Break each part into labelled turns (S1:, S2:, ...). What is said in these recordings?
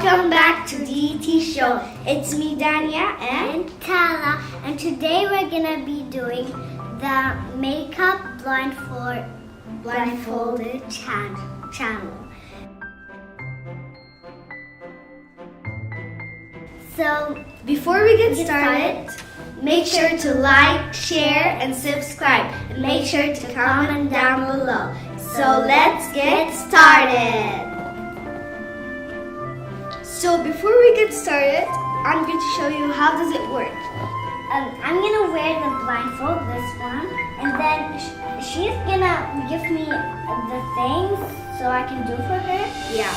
S1: Welcome back to DT Show. It's me, Dania and
S2: Tala, and today we're gonna be doing the makeup blindfolded channel. So
S1: before we get started, make sure to like, share, and subscribe. And make sure to comment down below. So let's get started. So before we get started, I'm going to show you how does it work.
S2: I'm gonna wear the blindfold, this one, and then she's gonna give me the things so I can do for her.
S1: Yeah.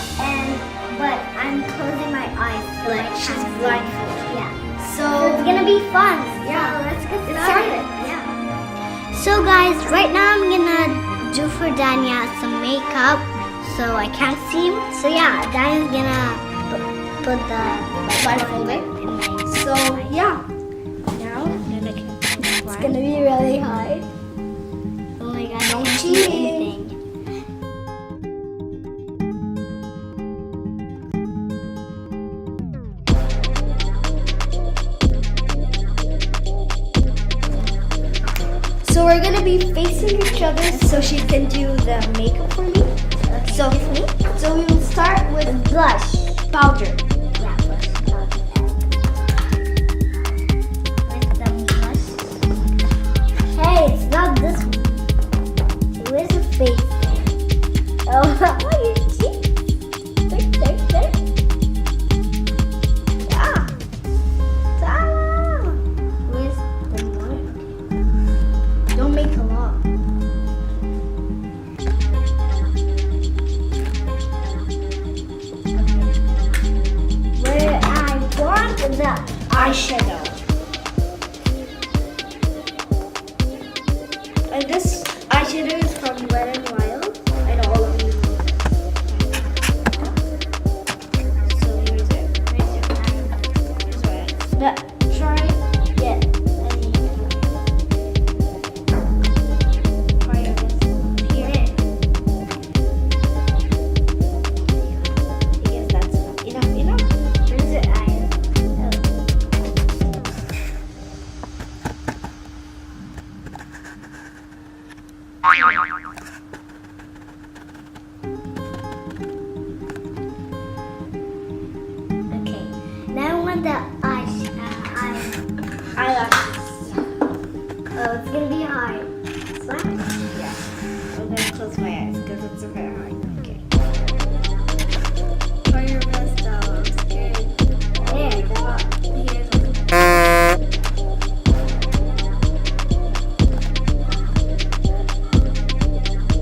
S2: But I'm closing my eyes. So
S1: Like she's blindfolded.
S2: Yeah.
S1: So
S2: It's gonna be fun.
S1: Yeah.
S2: So let's get
S1: Get
S2: started.
S1: started.
S2: Yeah. So guys, right now I'm gonna do for Dania some makeup so I can't see. So yeah, Dania's gonna put the
S1: blindfolded.
S2: in my
S1: So yeah.
S2: now.
S1: It's gonna be really hard.
S2: Oh my god,
S1: No
S2: I can't see
S1: cheating.
S2: anything.
S1: So we're gonna be facing each other so she can do the makeup for me. So we will start with
S2: Blush.
S1: powder.
S2: Yeah, blush. With the blush. Hey, it's not this one. Where's the face? Oh, your cheek. There. Ah. Tala. Where's the one?
S1: Don't make a lot.
S2: Where I want the
S1: Eyeshadow. And this eyeshadow is from Wet n Wild. I know all of you know this. So here's it. Here's it. But try it.
S2: yeah.
S1: Try it here. Yes, that's enough.
S2: Where's the eye? Okay. Now I want the
S1: Eyelashes.
S2: Oh, it's gonna be hard. What?
S1: Yeah. I'm gonna close my eyes because it's very hard. Okay. Try your best, Tala. I'm scared.
S2: There.
S1: Here's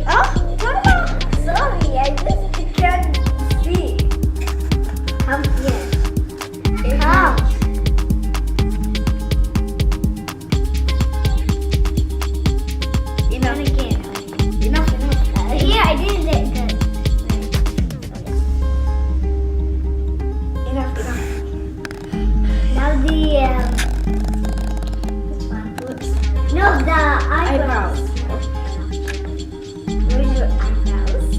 S1: Oh, Tala!
S2: Sorry, I just can't see. Come here. Come.
S1: Enough.
S2: And again.
S1: Enough.
S2: Here, I did it good.
S1: Enough.
S2: Now the which one?
S1: Lips.
S2: No, the eyebrows. Where's your eyebrows?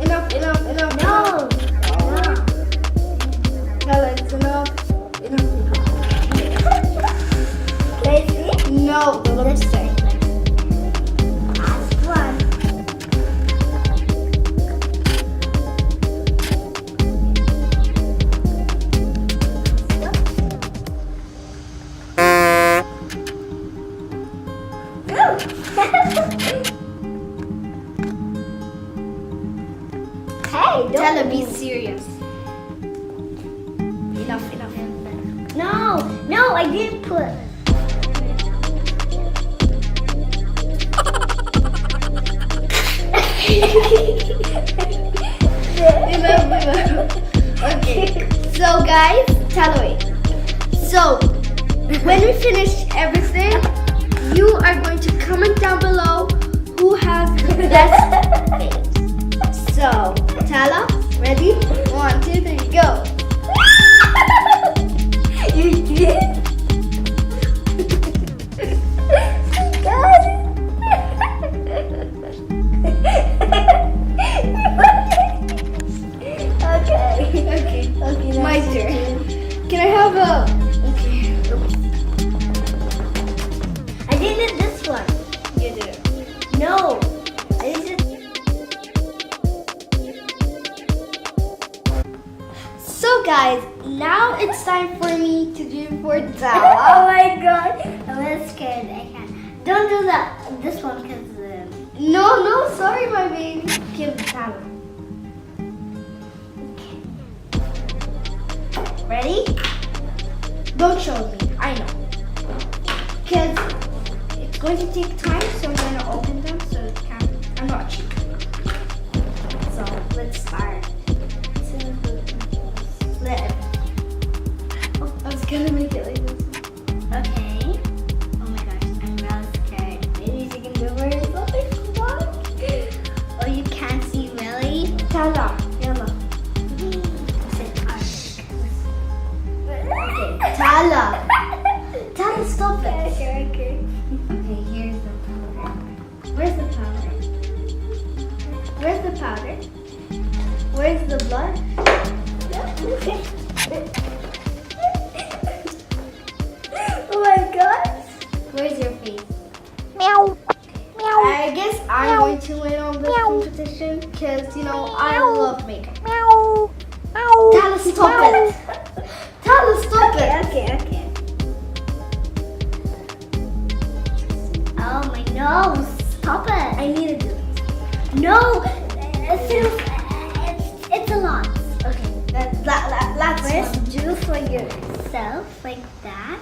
S1: Enough.
S2: No.
S1: Tala, it's enough. Enough.
S2: Can I see?
S1: No, the lipstick.
S2: Last one. Hey, don't
S1: Tala, be serious. Enough.
S2: No, I didn't put.
S1: Enough. Okay. So guys, Tala, wait. So when we finish everything, you are going to comment down below who has the best face. So Tala, ready? 1, 2, 3, go.
S2: You did?
S1: Can I have a? Okay.
S2: I did this one.
S1: You did it.
S2: No. I did it.
S1: So guys, now it's time for me to do for
S2: Oh
S1: Tala.
S2: my god. I'm really scared. I can't. Don't do that. This one because.
S1: No, sorry, my baby. Give Tala.
S2: Okay.
S1: Ready? Don't show me. I know. Because it's going to take time, so I'm going to open them so it can. I'm not cheap. So let's start. Let it. Oh, I was going to make it like this.
S2: Okay. Oh my gosh. I'm really scared.
S1: Maybe you can do it for yourself. Come on.
S2: Oh, you can't see really?
S1: Tala. Yalla. Okay. Tala. Tala, stop it.
S2: Okay.
S1: Okay, here's the powder. Where's the powder? Where's the powder? Where's the blood?
S2: Oh my god.
S1: Where's your face?
S2: Meow.
S1: I guess I'm going to win on this competition because, you know, I love makeup.
S2: Meow.
S1: Tala, stop it. Tala, stop it.
S2: Okay. Oh my nose. Stop it.
S1: I need to do this.
S2: No. It's a lot.
S1: Okay, that's
S2: First,
S1: fun.
S2: do for yourself like that.